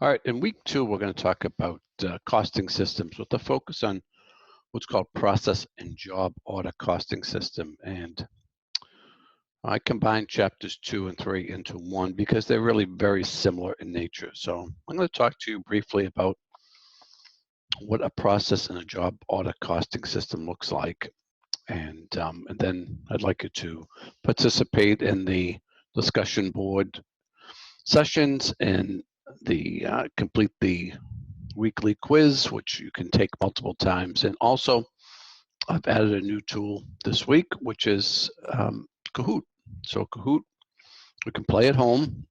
All right, in week 2, we're going to talk about costing systems with a focus on what's called process and job order costing system. And I combined chapters 2 and 3 into one because they're really very similar in nature. So I'm going to talk to you briefly about what a process and a job order costing system looks like. And then I'd like you to participate in the discussion board sessions and complete the weekly quiz, which you can take multiple times. And also, I've added a new tool this week, which is Kahoot. So Kahoot, you can play at home.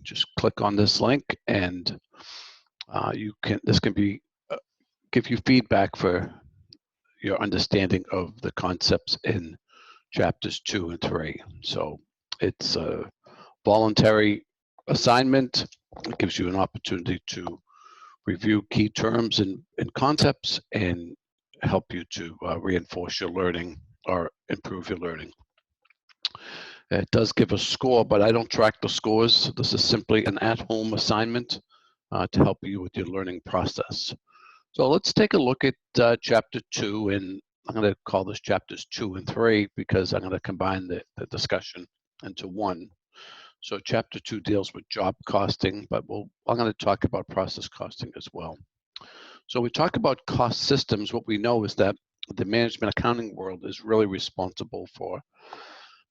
Just click on this link, and this can be give you feedback for your understanding of the concepts in chapters 2 and 3. So it's a voluntary assignment. It gives you an opportunity to review key terms and concepts and help you to reinforce your learning or improve your learning. It does give a score, but I don't track the scores. This is simply an at-home assignment to help you with your learning process. So let's take a look at chapter 2, and I'm going to call this chapters 2 and 3 because I'm going to combine the discussion into one. So chapter 2 deals with job costing, but I'm going to talk about process costing as well. So we talk about cost systems. What we know is that the management accounting world is really responsible for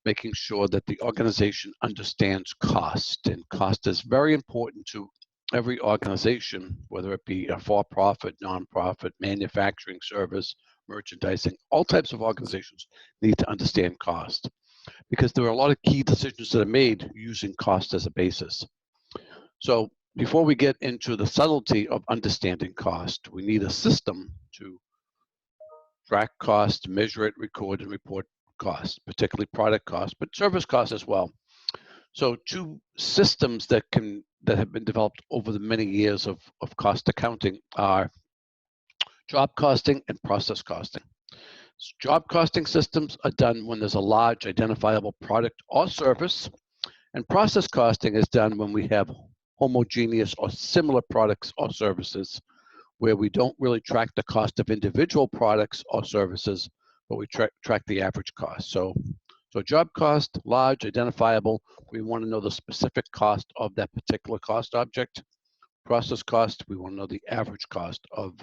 making sure that the organization understands cost. And cost is very important to every organization, whether it be a for-profit, non-profit, manufacturing, service, merchandising. All types of organizations need to understand cost, because there are a lot of key decisions that are made using cost as a basis. So before we get into the subtlety of understanding cost, we need a system to track cost, measure it, record, and report cost, particularly product cost, but service cost as well. So two systems that have been developed over the many years of cost accounting are job costing and process costing. Job costing systems are done when there's a large identifiable product or service, and process costing is done when we have homogeneous or similar products or services, where we don't really track the cost of individual products or services, but we track the average cost. So job cost, large, identifiable, we want to know the specific cost of that particular cost object. Process cost, we want to know the average cost of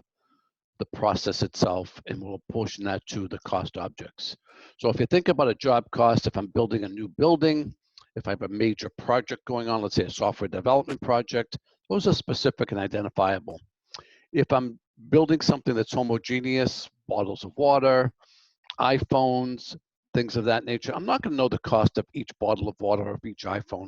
the process itself, and we'll apportion that to the cost objects. So if you think about a job cost, if I'm building a new building, if I have a major project going on, let's say a software development project, those are specific and identifiable. If I'm building something that's homogeneous, bottles of water, iPhones, things of that nature, I'm not going to know the cost of each bottle of water or of each iPhone,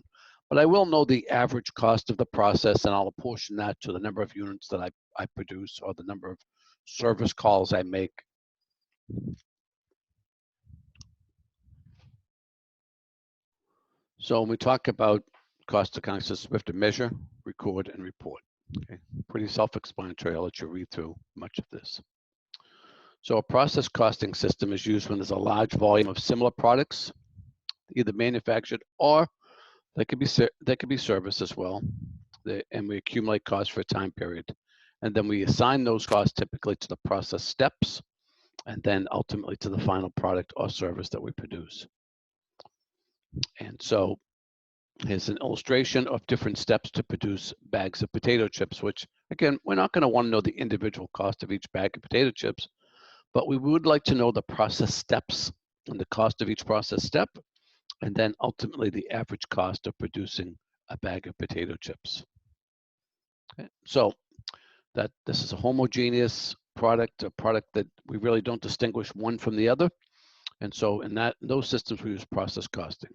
but I will know the average cost of the process, and I'll apportion that to the number of units that I produce or the number of service calls I make. So when we talk about cost accounting systems, we have to measure, record, and report. Okay, pretty self-explanatory. I'll let you read through much of this. So a process costing system is used when there's a large volume of similar products, either manufactured or that could be service as well, and we accumulate costs for a time period, and then we assign those costs typically to the process steps, and then ultimately to the final product or service that we produce. And so here's an illustration of different steps to produce bags of potato chips, which again, we're not going to want to know the individual cost of each bag of potato chips, but we would like to know the process steps and the cost of each process step, and then ultimately the average cost of producing a bag of potato chips. Okay. So that this is a homogeneous product, a product that we really don't distinguish one from the other. And so in those systems, we use process costing.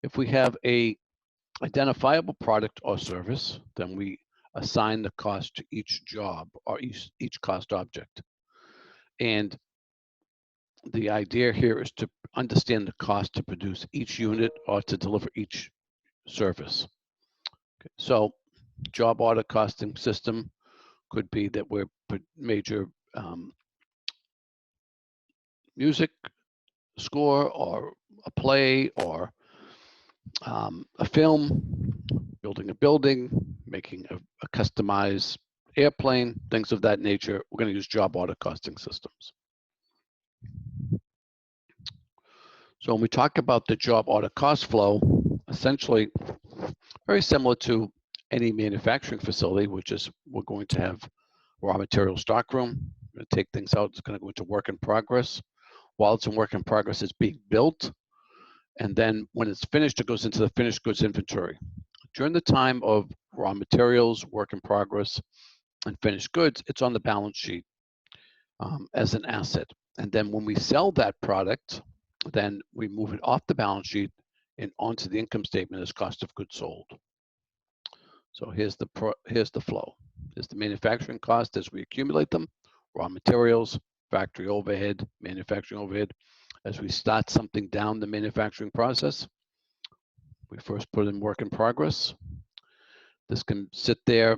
If we have a identifiable product or service, then we assign the cost to each job or each cost object. And the idea here is to understand the cost to produce each unit or to deliver each service. Okay. So job order costing system could be that we're major music score or a play or a film, building a building, making a customize airplane, things of that nature, we're going to use job order costing systems. So when we talk about the job order cost flow, essentially very similar to any manufacturing facility, which is we're going to have raw material stockroom. We're going to take things out. It's going to go into work in progress. While it's in work in progress, it's being built. And then when it's finished, it goes into the finished goods inventory. During the time of raw materials, work in progress, and finished goods, it's on the balance sheet as an asset. And then when we sell that product, then we move it off the balance sheet and onto the income statement as cost of goods sold. So here's the flow. Here's the manufacturing cost as we accumulate them, raw materials, factory overhead, manufacturing overhead. As we start something down the manufacturing process, we first put in work in progress. This can sit there,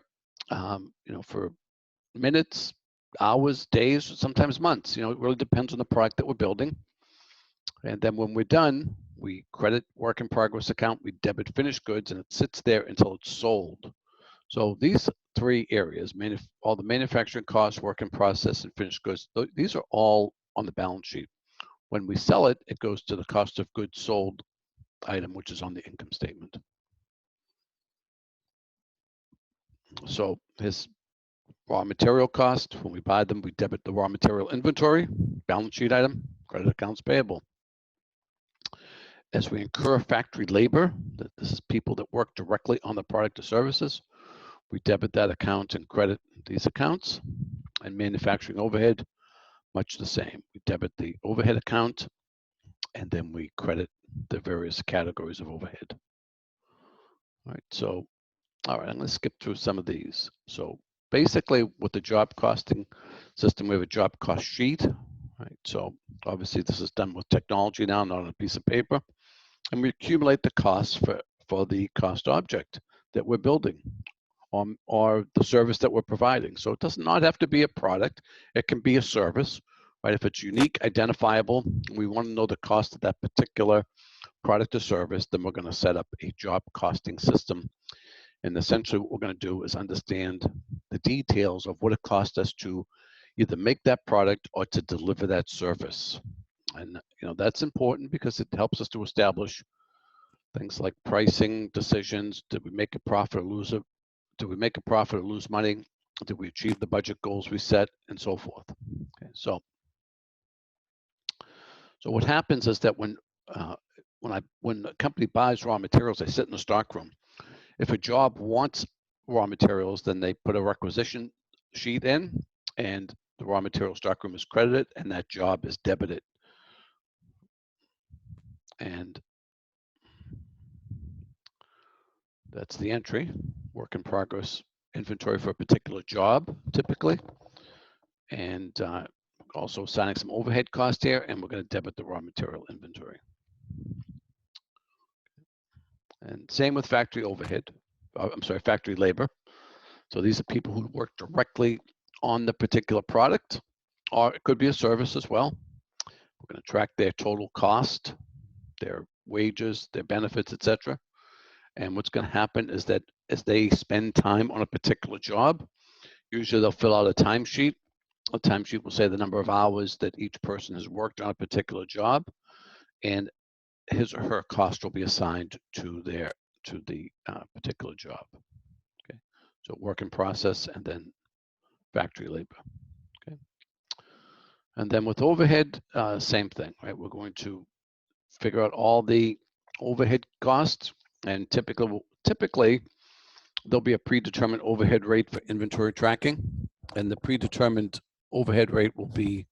for minutes, hours, days, sometimes months. It really depends on the product that we're building. And then when we're done, we credit work in progress account, we debit finished goods, and it sits there until it's sold. So these three areas, all the manufacturing costs, work in process, and finished goods, these are all on the balance sheet. When we sell it, it goes to the cost of goods sold item, which is on the income statement. So his raw material cost, when we buy them, we debit the raw material inventory, balance sheet item, credit accounts payable. As we incur factory labor, this is people that work directly on the product or services, we debit that account and credit these accounts. And manufacturing overhead, much the same. We debit the overhead account and then we credit the various categories of overhead. All right, so, all right, I'm going to skip through some of these. So basically with the job costing system, we have a job cost sheet. Right, so obviously this is done with technology now, not on a piece of paper. And we accumulate the costs for the cost object that we're building or the service that we're providing. So it does not have to be a product. It can be a service, right? If it's unique, identifiable, we want to know the cost of that particular product or service, then we're going to set up a job costing system. And essentially what we're going to do is understand the details of what it costs us to either make that product or to deliver that service. And that's important because it helps us to establish things like pricing decisions. Did we make a profit or lose it? Did we make a profit or lose money? Did we achieve the budget goals we set, and so forth? Okay, so what happens is that when a company buys raw materials, they sit in the stockroom. If a job wants raw materials, then they put a requisition sheet in, and the raw material stockroom is credited, and that job is debited. And that's the entry, work in progress inventory for a particular job, typically. And also assigning some overhead cost here, and we're going to debit the raw material inventory. And same with factory overhead, factory labor. So these are people who work directly on the particular product, or it could be a service as well. We're going to track their total cost, their wages, their benefits, etc. And what's going to happen is that as they spend time on a particular job, usually they'll fill out a timesheet. A timesheet will say the number of hours that each person has worked on a particular job, and his or her cost will be assigned to the particular job. Okay, so work in process and then factory labor. Okay, and then with overhead, same thing, right? We're going to figure out all the overhead costs, and typically there'll be a predetermined overhead rate for inventory tracking, and the predetermined overhead rate will be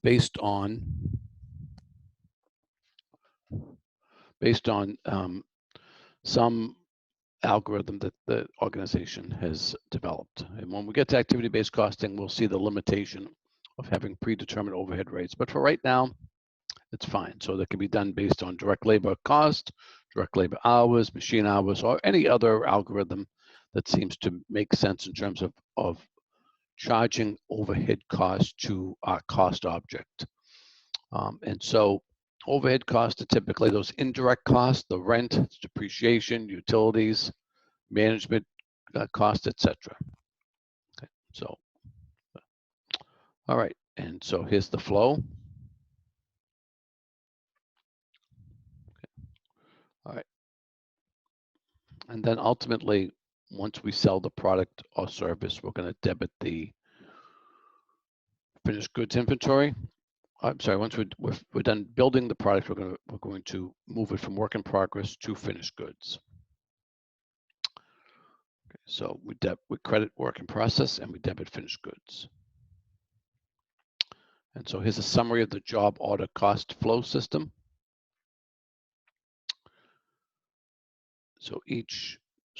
based on some algorithm that the organization has developed. And when we get to activity-based costing, we'll see the limitation of having predetermined overhead rates. But for right now, it's fine. So that can be done based on direct labor cost, direct labor hours, machine hours, or any other algorithm that seems to make sense in terms of charging overhead costs to our cost object. And so overhead costs are typically those indirect costs, the rent, depreciation, utilities, management cost, etc. Okay, so, all right, and so here's the flow. Okay. All right, and then ultimately, once we sell the product or service, we're going to debit the finished goods inventory. I'm sorry. Once we're done building the product, we're going to move it from work in progress to finished goods. Okay, so we credit work in process and we debit finished goods. And so here's a summary of the job order cost flow system. So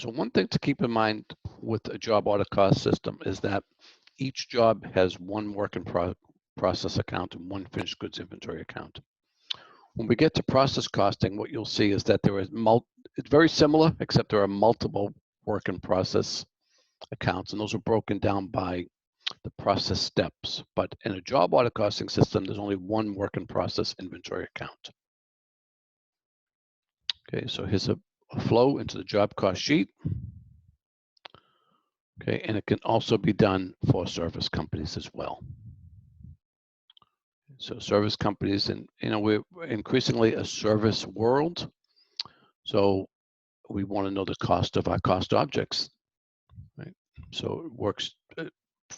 one thing to keep in mind with a job order cost system is that each job has one work in process account and one finished goods inventory account. When we get to process costing, what you'll see is that it's very similar, except there are multiple work in process accounts, and those are broken down by the process steps. But in a job order costing system, there's only one work in process inventory account. Okay, so here's a flow into the job cost sheet. Okay, and it can also be done for service companies as well. So service companies, and we're increasingly a service world. So we want to know the cost of our cost objects, right? So it works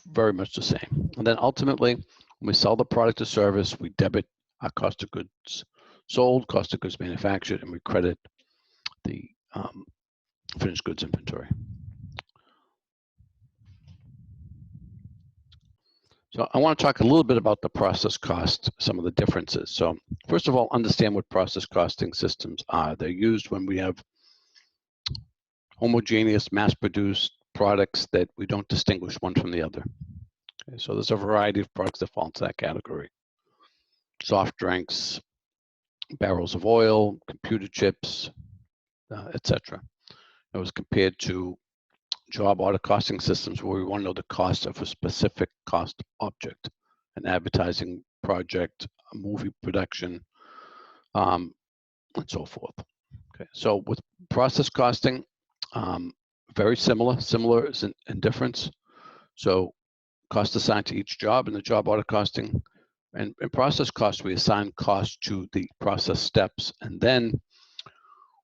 very much the same. And then ultimately, when we sell the product or service, we debit our cost of goods sold, cost of goods manufactured, and we credit the finished goods inventory. So I want to talk a little bit about the process cost, some of the differences. So first of all, understand what process costing systems are. They're used when we have homogeneous, mass-produced products that we don't distinguish one from the other. Okay, so there's a variety of products that fall into that category. Soft drinks, barrels of oil, computer chips, etc. It was compared to job order costing systems where we want to know the cost of a specific cost object, an advertising project, a movie production, and so forth. Okay, so with process costing, very similar in difference. So cost assigned to each job in the job order costing, and in process cost, we assign cost to the process steps, and then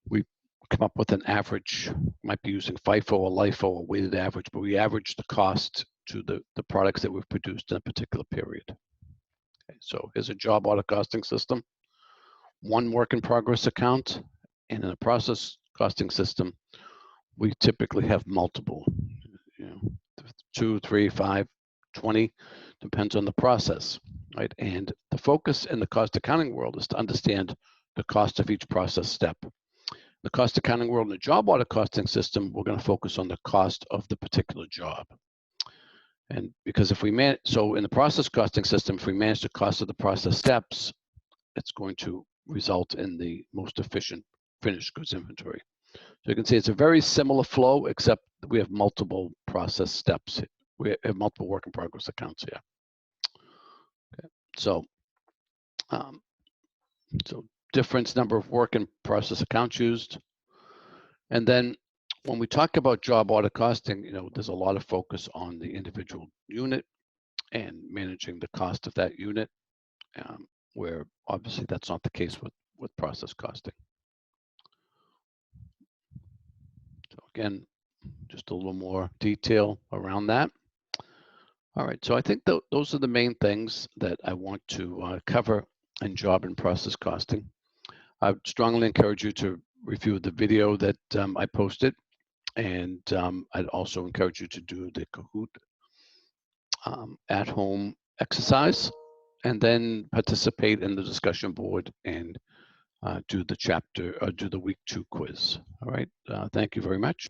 we come up with an average. Might be using FIFO or LIFO or weighted average, but we average the cost to the products that we've produced in a particular period. Okay, so here's a job order costing system. One work in progress account, and in a process costing system, we typically have multiple, 2, 3, 5, 20, depends on the process, right? And the focus in the cost accounting world is to understand the cost of each process step. The cost accounting world in the job order costing system, we're going to focus on the cost of the particular job. And because if we manage, so in the process costing system, if we manage the cost of the process steps, it's going to result in the most efficient finished goods inventory. So you can see it's a very similar flow, except we have multiple process steps. We have multiple work in progress accounts here. Okay, so difference number of work in process accounts used. And then when we talk about job order costing, there's a lot of focus on the individual unit and managing the cost of that unit, where obviously that's not the case with process costing. So again, just a little more detail around that. All right, so I think those are the main things that I want to cover in job and process costing. I would strongly encourage you to review the video that I posted, and I'd also encourage you to do the Kahoot at-home exercise, and then participate in the discussion board and do the week 2 quiz. All right, thank you very much.